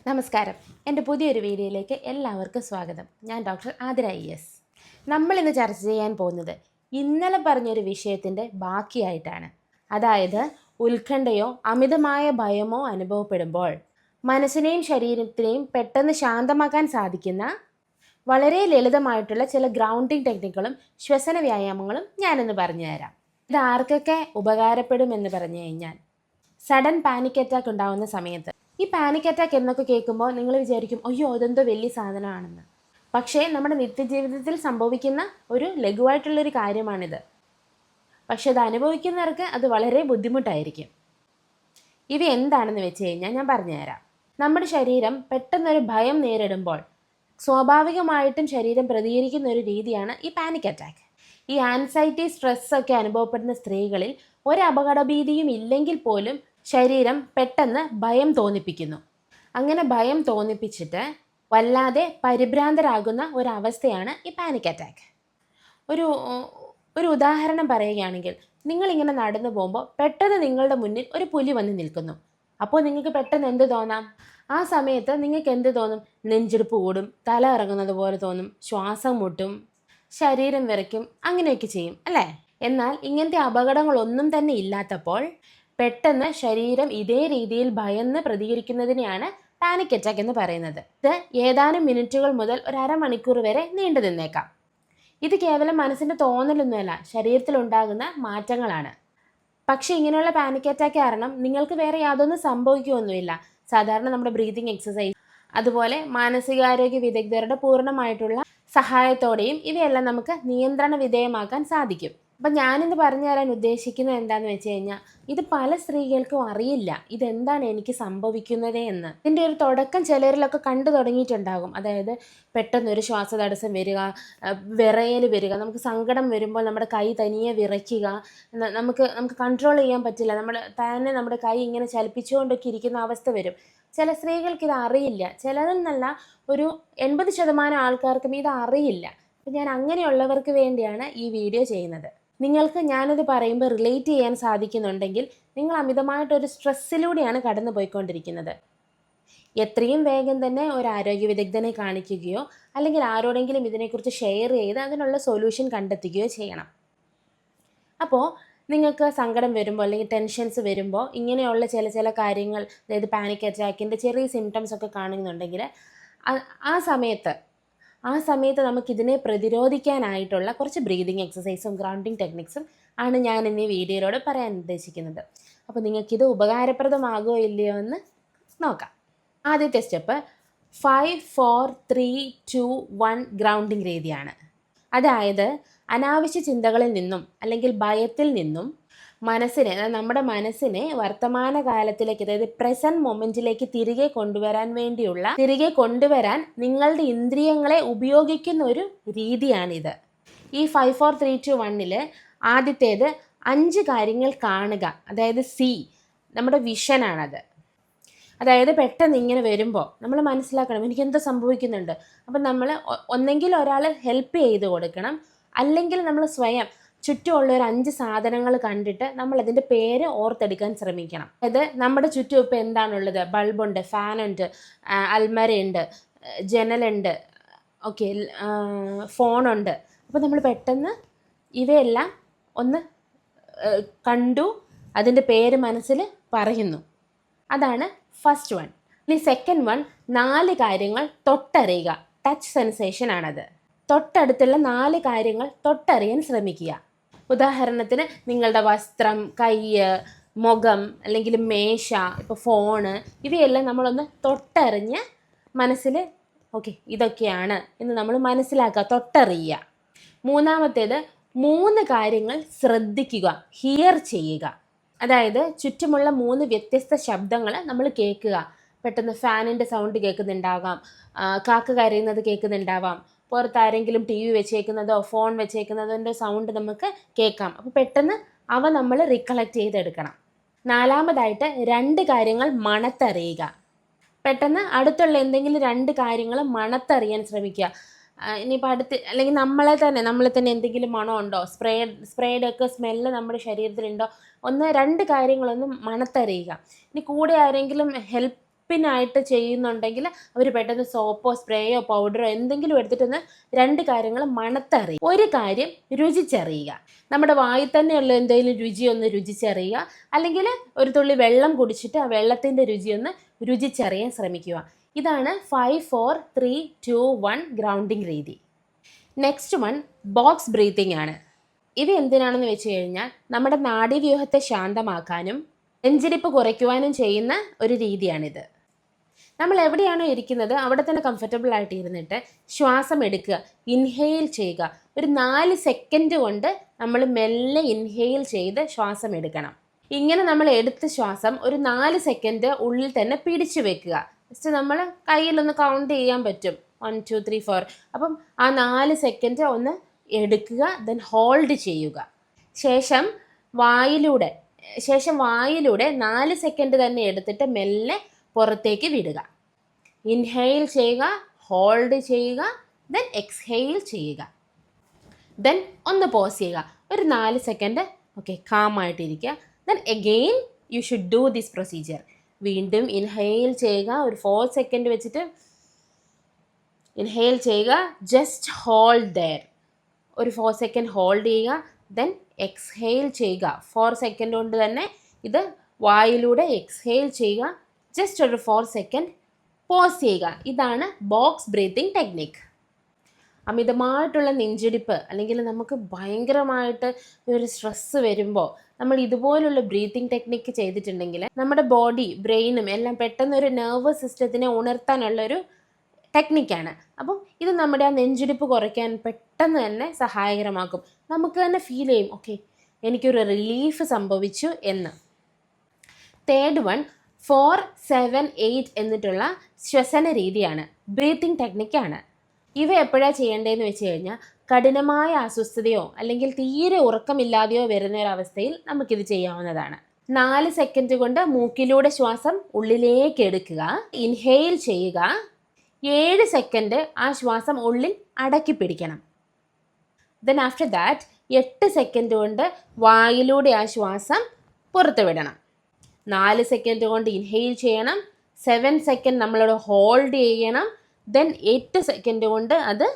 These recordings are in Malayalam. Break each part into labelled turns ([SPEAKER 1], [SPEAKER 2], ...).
[SPEAKER 1] നമസ്കാരം. എൻ്റെ പുതിയൊരു വീഡിയോയിലേക്ക് എല്ലാവർക്കും സ്വാഗതം. ഞാൻ ഡോക്ടർ ആതിര ES. നമ്മളിന്ന് ചർച്ച ചെയ്യാൻ പോകുന്നത് ഇന്നലെ പറഞ്ഞൊരു വിഷയത്തിൻ്റെ ബാക്കിയായിട്ടാണ്. അതായത് ഉത്കണ്ഠയോ അമിതമായ ഭയമോ അനുഭവപ്പെടുമ്പോൾ മനസ്സിനെയും ശരീരത്തിനെയും പെട്ടെന്ന് ശാന്തമാക്കാൻ സാധിക്കുന്ന വളരെ ലളിതമായിട്ടുള്ള ചില ഗ്രൗണ്ടിങ് ടെക്നിക്കുകളും ശ്വസന വ്യായാമങ്ങളും ഞാനിന്ന് പറഞ്ഞു തരാം. ഇത് ആർക്കൊക്കെ ഉപകാരപ്പെടുമെന്ന് പറഞ്ഞു കഴിഞ്ഞാൽ സഡൻ പാനിക് അറ്റാക്ക് ഉണ്ടാകുന്ന സമയത്ത്. ഈ പാനിക് അറ്റാക്ക് എന്നൊക്കെ കേൾക്കുമ്പോൾ നിങ്ങൾ വിചാരിക്കും, അയ്യോ അതെന്തോ വലിയ സാധനമാണെന്ന്. പക്ഷേ നമ്മുടെ നിത്യജീവിതത്തിൽ സംഭവിക്കുന്ന ഒരു ലഘുവായിട്ടുള്ളൊരു കാര്യമാണിത്. പക്ഷെ അത് അനുഭവിക്കുന്നവർക്ക് അത് വളരെ ബുദ്ധിമുട്ടായിരിക്കും. ഇവ എന്താണെന്ന് വെച്ച് കഴിഞ്ഞാൽ ഞാൻ പറഞ്ഞുതരാം. നമ്മുടെ ശരീരം പെട്ടെന്നൊരു ഭയം നേരിടുമ്പോൾ സ്വാഭാവികമായിട്ടും ശരീരം പ്രതികരിക്കുന്ന ഒരു രീതിയാണ് ഈ പാനിക് അറ്റാക്ക്. ഈ ആൻസൈറ്റി, സ്ട്രെസ് ഒക്കെ അനുഭവപ്പെടുന്ന സ്ത്രീകളിൽ ഒരു അപകടഭീതിയും ഇല്ലെങ്കിൽ പോലും ശരീരം പെട്ടെന്ന് ഭയം തോന്നിപ്പിക്കുന്നു. അങ്ങനെ ഭയം തോന്നിപ്പിച്ചിട്ട് വല്ലാതെ പരിഭ്രാന്തരാകുന്ന ഒരവസ്ഥയാണ് ഈ പാനിക് അറ്റാക്ക്. ഒരു ഉദാഹരണം പറയുകയാണെങ്കിൽ, നിങ്ങളിങ്ങനെ നടന്നു പോകുമ്പോൾ പെട്ടെന്ന് നിങ്ങളുടെ മുന്നിൽ ഒരു പുലി വന്ന് നിൽക്കുന്നു. അപ്പോൾ നിങ്ങൾക്ക് പെട്ടെന്ന് എന്ത് തോന്നാം? ആ സമയത്ത് നിങ്ങൾക്ക് എന്ത് തോന്നും? നെഞ്ചിടിപ്പ് കൂടും, തല ഇറങ്ങുന്നത് പോലെ തോന്നും, ശ്വാസം മുട്ടും, ശരീരം വിറയ്ക്കും, അങ്ങനെയൊക്കെ ചെയ്യും അല്ലേ? എന്നാൽ ഇങ്ങനത്തെ അപകടങ്ങളൊന്നും തന്നെ ഇല്ലാത്തപ്പോൾ പെട്ടെന്ന് ശരീരം ഇതേ രീതിയിൽ ഭയന്ന് പ്രതികരിക്കുന്നതിനെയാണ് പാനിക് അറ്റാക്ക് എന്ന് പറയുന്നത്. ഇത് ഏതാനും മിനിറ്റുകൾ മുതൽ ഒരു അരമണിക്കൂർ വരെ നീണ്ടു നിന്നേക്കാം. ഇത് കേവലം മനസ്സിൻ്റെ തോന്നലൊന്നുമല്ല, ശരീരത്തിലുണ്ടാകുന്ന മാറ്റങ്ങളാണ്. പക്ഷേ ഇങ്ങനെയുള്ള പാനിക് അറ്റാക്ക് കാരണം നിങ്ങൾക്ക് വേറെ യാതൊന്നും സംഭവിക്കുകയൊന്നുമില്ല. സാധാരണ നമ്മുടെ ബ്രീതിങ് എക്സസൈസ്, അതുപോലെ മാനസികാരോഗ്യ വിദഗ്ധരുടെ പൂർണ്ണമായിട്ടുള്ള സഹായത്തോടെയും ഇവയെല്ലാം നമുക്ക് നിയന്ത്രണ വിധേയമാക്കാൻ സാധിക്കും. അപ്പം ഞാനിന്ന് പറഞ്ഞു തരാൻ ഉദ്ദേശിക്കുന്നത് എന്താണെന്ന് വെച്ച് കഴിഞ്ഞാൽ, ഇത് പല സ്ത്രീകൾക്കും അറിയില്ല ഇതെന്താണ് എനിക്ക് സംഭവിക്കുന്നത് എന്ന്. ഇതിൻ്റെ ഒരു തുടക്കം ചിലരിലൊക്കെ കണ്ടു തുടങ്ങിയിട്ടുണ്ടാകും. അതായത് പെട്ടെന്നൊരു ശ്വാസതടസ്സം വരിക, വിറയൽ വരിക, നമുക്ക് സങ്കടം വരുമ്പോൾ നമ്മുടെ കൈ തനിയെ വിറയ്ക്കുക, നമുക്ക് കൺട്രോൾ ചെയ്യാൻ പറ്റില്ല, നമ്മുടെ കൈ ഇങ്ങനെ ചലിപ്പിച്ചുകൊണ്ടൊക്കെ ഇരിക്കുന്ന അവസ്ഥ വരും. ചില സ്ത്രീകൾക്ക് ഇത് അറിയില്ല. ചിലരെന്നല്ല, ഒരു 80% ആൾക്കാർക്കും ഇത് അറിയില്ല. അപ്പം ഞാൻ അങ്ങനെയുള്ളവർക്ക് വേണ്ടിയാണ് ഈ വീഡിയോ ചെയ്യുന്നത്. നിങ്ങൾക്ക് ഞാനിത് പറയുമ്പോൾ റിലേറ്റ് ചെയ്യാൻ സാധിക്കുന്നുണ്ടെങ്കിൽ നിങ്ങൾ അമിതമായിട്ടൊരു സ്ട്രെസ്സിലൂടെയാണ് കടന്നു പോയിക്കൊണ്ടിരിക്കുന്നത്. എത്രയും വേഗം തന്നെ ഒരു ആരോഗ്യ വിദഗ്ധനെ കാണിക്കുകയോ അല്ലെങ്കിൽ ആരോടെങ്കിലും ഇതിനെക്കുറിച്ച് ഷെയർ ചെയ്ത് അതിനുള്ള സൊല്യൂഷൻ കണ്ടെത്തുകയോ ചെയ്യണം. അപ്പോൾ നിങ്ങൾക്ക് സങ്കടം വരുമ്പോൾ അല്ലെങ്കിൽ ടെൻഷൻസ് വരുമ്പോൾ ഇങ്ങനെയുള്ള ചില കാര്യങ്ങൾ, അതായത് പാനിക് അറ്റാക്കിൻ്റെ ചെറിയ സിംറ്റംസ് ഒക്കെ കാണുന്നുണ്ടെങ്കിൽ ആ സമയത്ത് നമുക്കിതിനെ പ്രതിരോധിക്കാനായിട്ടുള്ള കുറച്ച് ബ്രീതിങ് എക്സസൈസും ഗ്രൗണ്ടിങ് ടെക്നിക്സും ആണ് ഞാൻ ഇന്ന് ഈ വീഡിയോയിലൂടെ പറയാൻ ഉദ്ദേശിക്കുന്നത്. അപ്പോൾ നിങ്ങൾക്കിത് ഉപകാരപ്രദമാകുമോ ഇല്ലയോ എന്ന് നോക്കാം. ആദ്യത്തെ സ്റ്റെപ്പ് 5, 4, 3, 2, 1 ഗ്രൗണ്ടിങ് രീതിയാണ്. അതായത് അനാവശ്യ ചിന്തകളിൽ നിന്നും അല്ലെങ്കിൽ ഭയത്തിൽ നിന്നും നമ്മുടെ മനസ്സിനെ വർത്തമാനകാലത്തിലേക്ക്, അതായത് പ്രസന്റ് മൊമെന്റിലേക്ക് തിരികെ കൊണ്ടുവരാൻ നിങ്ങളുടെ ഇന്ദ്രിയങ്ങളെ ഉപയോഗിക്കുന്ന ഒരു രീതിയാണിത്. ഈ 5, 4, 3, 2, 1 ആദ്യത്തേത് 5 കാര്യങ്ങൾ കാണുക, അതായത് നമ്മുടെ വിഷനാണത്. അതായത് പെട്ടെന്ന് ഇങ്ങനെ വരുമ്പോൾ നമ്മൾ മനസ്സിലാക്കണം എനിക്കെന്തോ സംഭവിക്കുന്നുണ്ട്. അപ്പം നമ്മൾ ഒന്നെങ്കിൽ ഒരാൾ ഹെൽപ്പ് ചെയ്ത് കൊടുക്കണം, അല്ലെങ്കിൽ നമ്മൾ സ്വയം ചുറ്റുമുള്ള ഒരു 5 സാധനങ്ങൾ കണ്ടിട്ട് നമ്മൾ അതിൻ്റെ പേര് ഓർത്തെടുക്കാൻ ശ്രമിക്കണം. അതായത് നമ്മുടെ ചുറ്റും ഇപ്പോൾ എന്താണുള്ളത്? ബൾബുണ്ട്, ഫാനുണ്ട്, അൽമരയുണ്ട്, ജനലുണ്ട്, ഓക്കെ, ഫോണുണ്ട്. അപ്പോൾ നമ്മൾ പെട്ടെന്ന് ഇവയെല്ലാം ഒന്ന് കണ്ടു, അതിൻ്റെ പേര് മനസ്സിൽ പറയുന്നു. അതാണ് ഫസ്റ്റ് വൺ. ഇനി സെക്കൻഡ് വൺ, 4 കാര്യങ്ങൾ തൊട്ടറിയുക. ടച്ച് സെൻസേഷൻ ആണത്. തൊട്ടടുത്തുള്ള 4 കാര്യങ്ങൾ തൊട്ടറിയാൻ ശ്രമിക്കുക. ഉദാഹരണത്തിന് നിങ്ങളുടെ വസ്ത്രം, കൈ, മുഖം, അല്ലെങ്കിൽ മേശ, ഇപ്പോൾ ഫോണ്, ഇവയെല്ലാം നമ്മളൊന്ന് തൊട്ടറിഞ്ഞ് മനസ്സിൽ ഓക്കെ ഇതൊക്കെയാണ് എന്ന് നമ്മൾ മനസ്സിലാക്കുക, തൊട്ടറിയുക. മൂന്നാമത്തേത് 3 കാര്യങ്ങൾ ശ്രദ്ധിക്കുക, ഹിയർ ചെയ്യുക. അതായത് ചുറ്റുമുള്ള 3 വ്യത്യസ്ത ശബ്ദങ്ങൾ നമ്മൾ കേൾക്കുക. പെട്ടെന്ന് ഫാനിൻ്റെ സൗണ്ട് കേൾക്കുന്നുണ്ടാവാം, കാക്ക കരയുന്നത് കേൾക്കുന്നുണ്ടാവാം, പുറത്താരെങ്കിലും TV വെച്ചേക്കുന്നതോ ഫോൺ വെച്ചേക്കുന്നതിൻ്റെ സൗണ്ട് നമുക്ക് കേൾക്കാം. അപ്പോൾ പെട്ടെന്ന് അവ നമ്മൾ റിക്കളക്ട് ചെയ്തെടുക്കണം. 4മതായിട്ട് 2 കാര്യങ്ങൾ മണത്തറിയുക. പെട്ടെന്ന് അടുത്തുള്ള എന്തെങ്കിലും 2 കാര്യങ്ങൾ മണത്തറിയാൻ ശ്രമിക്കുക. ഇനിയിപ്പോൾ അല്ലെങ്കിൽ നമ്മളെ തന്നെ എന്തെങ്കിലും മണമുണ്ടോ, സ്പ്രേയുടെ ഒക്കെ സ്മെല്ല് നമ്മുടെ ശരീരത്തിലുണ്ടോ, 2 കാര്യങ്ങളൊന്നും മണത്തറിയുക. ഇനി കൂടെ ആരെങ്കിലും ഹെൽപ്പ് വെളുപ്പിനായിട്ട് ചെയ്യുന്നുണ്ടെങ്കിൽ അവർ പെട്ടെന്ന് സോപ്പോ സ്പ്രേയോ പൗഡറോ എന്തെങ്കിലും എടുത്തിട്ടൊന്ന് 2 കാര്യങ്ങൾ മണത്തറിയുക. ഒരു കാര്യം രുചിച്ചറിയുക. നമ്മുടെ വായിൽ തന്നെയുള്ള എന്തെങ്കിലും രുചി ഒന്ന് രുചിച്ചറിയുക. അല്ലെങ്കിൽ ഒരു തുള്ളി വെള്ളം കുടിച്ചിട്ട് ആ വെള്ളത്തിൻ്റെ രുചിയൊന്ന് രുചിച്ചറിയാൻ ശ്രമിക്കുക. ഇതാണ് 5, 4, 3, 2, 1 ഗ്രൗണ്ടിങ് രീതി. നെക്സ്റ്റ് വൺ ബോക്സ് ബ്രീത്തിങ് ആണ്. ഇത് എന്തിനാണെന്ന് വെച്ച് കഴിഞ്ഞാൽ നമ്മുടെ നാഡീവ്യൂഹത്തെ ശാന്തമാക്കാനും നെഞ്ചിടിപ്പ് കുറയ്ക്കുവാനും ചെയ്യുന്ന ഒരു രീതിയാണിത്. നമ്മൾ എവിടെയാണോ ഇരിക്കുന്നത് അവിടെ തന്നെ കംഫർട്ടബിൾ ആയിട്ട് ഇരുന്നിട്ട് ശ്വാസം എടുക്കുക, ഇൻഹെയിൽ ചെയ്യുക. ഒരു 4 സെക്കൻഡ് കൊണ്ട് നമ്മൾ മെല്ലെ ഇൻഹെയിൽ ചെയ്ത് ശ്വാസം എടുക്കണം. ഇങ്ങനെ നമ്മൾ എടുത്ത ശ്വാസം ഒരു 4 സെക്കൻഡ് ഉള്ളിൽ തന്നെ പിടിച്ചു വെക്കുക. ജസ്റ്റ് നമ്മൾ കയ്യിലൊന്ന് കൗണ്ട് ചെയ്യാൻ പറ്റും, 1, 2, 3, 4. അപ്പം ആ 4 സെക്കൻഡ് ഒന്ന് എടുക്കുക, ദെൻ ഹോൾഡ് ചെയ്യുക. ശേഷം വായിലൂടെ 4 സെക്കൻഡ് തന്നെ എടുത്തിട്ട് മെല്ലെ പുറത്തേക്ക് വിടുക. ഇൻഹെയിൽ ചെയ്യുക, ഹോൾഡ് ചെയ്യുക, ദെൻ എക്സ്ഹെയിൽ ചെയ്യുക. ദെൻ ഒന്ന് പോസ് ചെയ്യുക, ഒരു 4 സെക്കൻഡ് ഓക്കെ കാമായിട്ടിരിക്കുക. Then again you should do this procedure. വീണ്ടും ഇൻഹെയിൽ ചെയ്യുക, ഒരു 4 സെക്കൻഡ് വെച്ചിട്ട് ഇൻഹെയിൽ ചെയ്യുക, ജസ്റ്റ് ഹോൾഡ് ദെയർ, ഒരു 4 സെക്കൻഡ് ഹോൾഡ് ചെയ്യുക. ദെൻ എക്സ്ഹെയിൽ ചെയ്യുക, 4 സെക്കൻഡ് കൊണ്ട് തന്നെ ഇത് വായിലൂടെ എക്സ്ഹെയിൽ ചെയ്യുക, ജസ്റ്റ് ഒരു 4 സെക്കൻഡ് പോസ് ചെയ്യുക. ഇതാണ് ബോക്സ് ബ്രീത്തിങ് ടെക്നിക്ക്. അമിതമായിട്ടുള്ള നെഞ്ചിടിപ്പ് അല്ലെങ്കിൽ നമുക്ക് ഭയങ്കരമായിട്ട് ഒരു സ്ട്രെസ്സ് വരുമ്പോൾ നമ്മൾ ഇതുപോലുള്ള ബ്രീത്തിങ് ടെക്നിക്ക് ചെയ്തിട്ടുണ്ടെങ്കിൽ നമ്മുടെ ബോഡി ബ്രെയിനും എല്ലാം പെട്ടെന്ന് ഒരു നെർവസ് സിസ്റ്റത്തിനെ ഉണർത്താനുള്ളൊരു ടെക്നിക്കാണ്. അപ്പം ഇത് നമ്മുടെ ആ നെഞ്ചിടിപ്പ് കുറയ്ക്കാൻ പെട്ടെന്ന് തന്നെ സഹായകരമാക്കും. നമുക്ക് തന്നെ ഫീൽ ചെയ്യും, ഓക്കെ എനിക്കൊരു റിലീഫ് സംഭവിച്ചു എന്ന്. തേർഡ് വൺ 4, 7, 8 എന്നിട്ടുള്ള ശ്വസന രീതിയാണ്, ബ്രീത്തിങ് ടെക്നിക്കാണ്. ഇവ എപ്പോഴാണ് ചെയ്യേണ്ടതെന്ന് വെച്ച് കഴിഞ്ഞാൽ കഠിനമായ അസ്വസ്ഥതയോ അല്ലെങ്കിൽ തീരെ ഉറക്കമില്ലാതെയോ വരുന്ന ഒരവസ്ഥയിൽ നമുക്കിത് ചെയ്യാവുന്നതാണ്. 4 സെക്കൻഡ് കൊണ്ട് മൂക്കിലൂടെ ശ്വാസം ഉള്ളിലേക്ക് എടുക്കുക, ഇൻഹെയിൽ ചെയ്യുക. 7 സെക്കൻഡ് ആ ശ്വാസം ഉള്ളിൽ അടക്കി പിടിക്കണം. ദെൻ ആഫ്റ്റർ ദാറ്റ് 8 സെക്കൻഡ് കൊണ്ട് വായിലൂടെ ആ ശ്വാസം പുറത്തു വിടണം. 4 സെക്കൻഡ് കൊണ്ട് ഇൻഹെയിൽ ചെയ്യണം, 7 സെക്കൻഡ് നമ്മളോട് ഹോൾഡ് ചെയ്യണം, ദെൻ 8 സെക്കൻഡ് കൊണ്ട് അത്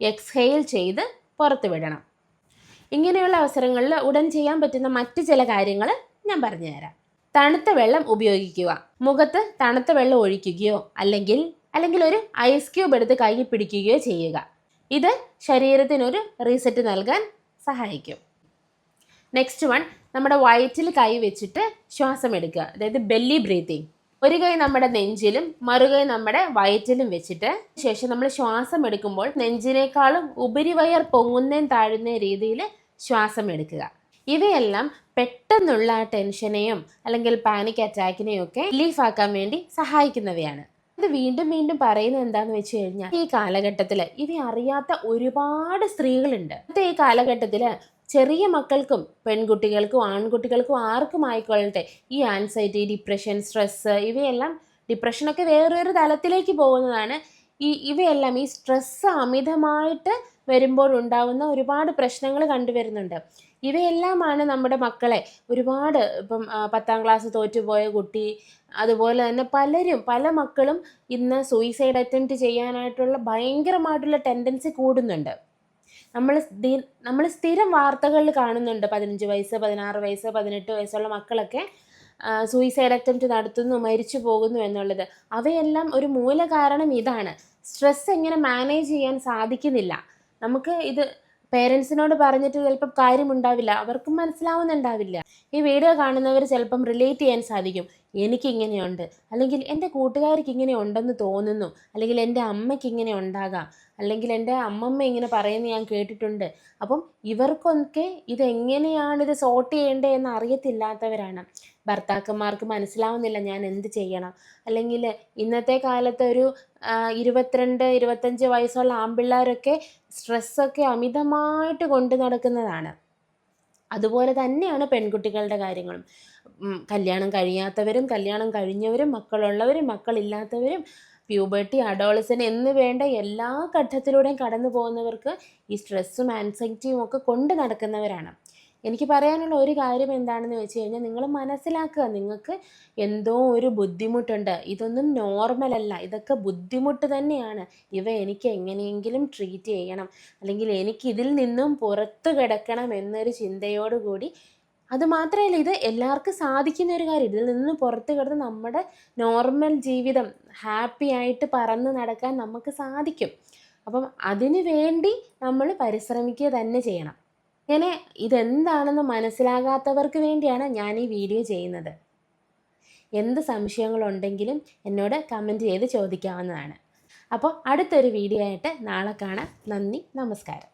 [SPEAKER 1] എക്സ്ഹെയിൽ ചെയ്ത് പുറത്തു വിടണം. ഇങ്ങനെയുള്ള അവസരങ്ങളിൽ ഉടൻ ചെയ്യാൻ പറ്റുന്ന മറ്റ് ചില കാര്യങ്ങൾ ഞാൻ പറഞ്ഞുതരാം. തണുത്ത വെള്ളം ഉപയോഗിക്കുക. മുഖത്ത് തണുത്ത വെള്ളം ഒഴിക്കുകയോ അല്ലെങ്കിൽ ഒരു ഐസ് ക്യൂബ് എടുത്ത് കൈ പിടിക്കുകയോ ചെയ്യുക. ഇത് ശരീരത്തിനൊരു റീസെറ്റ് നൽകാൻ സഹായിക്കും. നെക്സ്റ്റ് വൺ, നമ്മുടെ വയറ്റിൽ കൈ വെച്ചിട്ട് ശ്വാസം എടുക്കുക, അതായത് ബെല്ലി ബ്രീത്തിങ്. ഒരു കൈ നമ്മുടെ നെഞ്ചിലും മറുകൈ നമ്മുടെ വയറ്റിലും വെച്ചിട്ട് ശേഷം നമ്മൾ ശ്വാസം എടുക്കുമ്പോൾ നെഞ്ചിനേക്കാളും ഉപരിവയർ പൊങ്ങുന്നേം താഴുന്ന രീതിയിൽ ശ്വാസം എടുക്കുക. ഇവയെല്ലാം പെട്ടെന്നുള്ള ടെൻഷനെയും അല്ലെങ്കിൽ പാനിക് അറ്റാക്കിനെയും ഒക്കെ റിലീഫ് ആക്കാൻ വേണ്ടി സഹായിക്കുന്നവയാണ്. ഇത് വീണ്ടും വീണ്ടും പറയുന്നത് എന്താണെന്ന് വെച്ച് കഴിഞ്ഞാൽ ഈ കാലഘട്ടത്തിൽ ഇവ അറിയാത്ത ഒരുപാട് സ്ത്രീകളുണ്ട്. ഈ കാലഘട്ടത്തിൽ ചെറിയ മക്കൾക്കും പെൺകുട്ടികൾക്കും ആൺകുട്ടികൾക്കും ആർക്കും ആയിക്കൊള്ളട്ടെ ഈ ആൻസൈറ്റി, ഡിപ്രഷൻ, സ്ട്രെസ്സ് ഇവയെല്ലാം, ഡിപ്രഷനൊക്കെ വേറൊരു തലത്തിലേക്ക് പോകുന്നതാണ്. ഇവയെല്ലാം ഈ സ്ട്രെസ്സ് അമിതമായിട്ട് വരുമ്പോൾ ഉണ്ടാവുന്ന ഒരുപാട് പ്രശ്നങ്ങൾ കണ്ടുവരുന്നുണ്ട്. ഇവയെല്ലാമാണ് നമ്മുടെ മക്കളെ ഒരുപാട്, ഇപ്പം 10ാം ക്ലാസ് തോറ്റുപോയ കുട്ടി, അതുപോലെ തന്നെ പല മക്കളും ഇന്ന് സൂയിസൈഡ് അറ്റംപ്റ്റ് ചെയ്യാനായിട്ടുള്ള ഭയങ്കരമായിട്ടുള്ള ടെൻഡൻസി കൂടുന്നുണ്ട്. നമ്മൾ സ്ഥിരം വാർത്തകളിൽ കാണുന്നുണ്ട് 15 വയസ്സ് 16 വയസ്സ് 18 വയസ്സുള്ള മക്കളൊക്കെ സൂയിസൈഡ് അറ്റംപ്റ്റ് നടത്തുന്നു, മരിച്ചു പോകുന്നു എന്നുള്ളത്. അവയെല്ലാം ഒരു മൂല കാരണം ഇതാണ്, സ്ട്രെസ് എങ്ങനെ മാനേജ് ചെയ്യാൻ സാധിക്കുന്നില്ല. നമുക്ക് ഇത് പേരൻസിനോട് പറഞ്ഞിട്ട് ചിലപ്പം കാര്യമുണ്ടാവില്ല, അവർക്കും മനസ്സിലാവുന്നുണ്ടാവില്ല. ഈ വീഡിയോ കാണുന്നവർ ചിലപ്പം റിലേറ്റ് ചെയ്യാൻ സാധിക്കും, എനിക്കിങ്ങനെയുണ്ട്, അല്ലെങ്കിൽ എൻ്റെ കൂട്ടുകാർക്ക് ഇങ്ങനെ ഉണ്ടെന്ന് തോന്നുന്നു, അല്ലെങ്കിൽ എൻ്റെ അമ്മയ്ക്ക് ഇങ്ങനെ ഉണ്ടാകാം, അല്ലെങ്കിൽ എൻ്റെ അമ്മമ്മ ഇങ്ങനെ പറയുന്നത് ഞാൻ കേട്ടിട്ടുണ്ട്. അപ്പം ഇവർക്കൊക്കെ ഇതെങ്ങനെയാണിത് സോർട്ട് ചെയ്യേണ്ടത് എന്ന് അറിയത്തില്ലാത്തവരാണ്. ഭർത്താക്കന്മാർക്ക് മനസ്സിലാവുന്നില്ല ഞാൻ എന്ത് ചെയ്യണം, അല്ലെങ്കിൽ ഇന്നത്തെ കാലത്ത് ഒരു 22-25 വയസ്സുള്ള ആൺപിള്ളേരൊക്കെ സ്ട്രെസ്സൊക്കെ അമിതമായിട്ട് കൊണ്ടു നടക്കുന്നതാണ്. അതുപോലെ തന്നെയാണ് പെൺകുട്ടികളുടെ കാര്യങ്ങളും. കല്യാണം കഴിയാത്തവരും കല്യാണം കഴിഞ്ഞവരും മക്കളുള്ളവരും മക്കളില്ലാത്തവരും പ്യൂബർട്ടി, അഡോളസെൻ്റ് എന്ന് വേണ്ട എല്ലാ ഘട്ടത്തിലൂടെയും കടന്നു പോകുന്നവർക്ക് ഈ സ്ട്രെസ്സും ആൻസൈറ്റിയും ഒക്കെ കൊണ്ട് നടക്കുന്നവരാണ്. എനിക്ക് പറയാനുള്ള ഒരു കാര്യം എന്താണെന്ന് വെച്ച് കഴിഞ്ഞാൽ, നിങ്ങൾ മനസ്സിലാക്കുക, നിങ്ങൾക്ക് എന്തോ ഒരു ബുദ്ധിമുട്ടുണ്ട്, ഇതൊന്നും നോർമലല്ല, ഇതൊക്കെ ബുദ്ധിമുട്ട് തന്നെയാണ്. ഇവ എനിക്ക് എങ്ങനെയെങ്കിലും ട്രീറ്റ് ചെയ്യണം, അല്ലെങ്കിൽ എനിക്ക് ഇതിൽ നിന്നും പുറത്ത് കിടക്കണം എന്നൊരു ചിന്തയോടുകൂടി. അതുമാത്രമല്ല, ഇത് എല്ലാവർക്കും സാധിക്കുന്ന ഒരു കാര്യം. ഇതിൽ നിന്ന് പുറത്ത് കിടന്ന് നമ്മുടെ നോർമൽ ജീവിതം ഹാപ്പി ആയിട്ട് പറന്ന് നടക്കാൻ നമുക്ക് സാധിക്കും. അപ്പം അതിനു വേണ്ടി നമ്മൾ പരിശ്രമിക്കുക തന്നെ ചെയ്യണം. ഇങ്ങനെ ഇതെന്താണെന്ന് മനസ്സിലാകാത്തവർക്ക് വേണ്ടിയാണ് ഞാൻ ഈ വീഡിയോ ചെയ്യുന്നത്. എന്ത് സംശയങ്ങളുണ്ടെങ്കിലും എന്നോട് കമൻറ്റ് ചെയ്ത് ചോദിക്കാവുന്നതാണ്. അപ്പോൾ അടുത്തൊരു വീഡിയോ ആയിട്ട് നാളെ കാണാം. നന്ദി, നമസ്കാരം.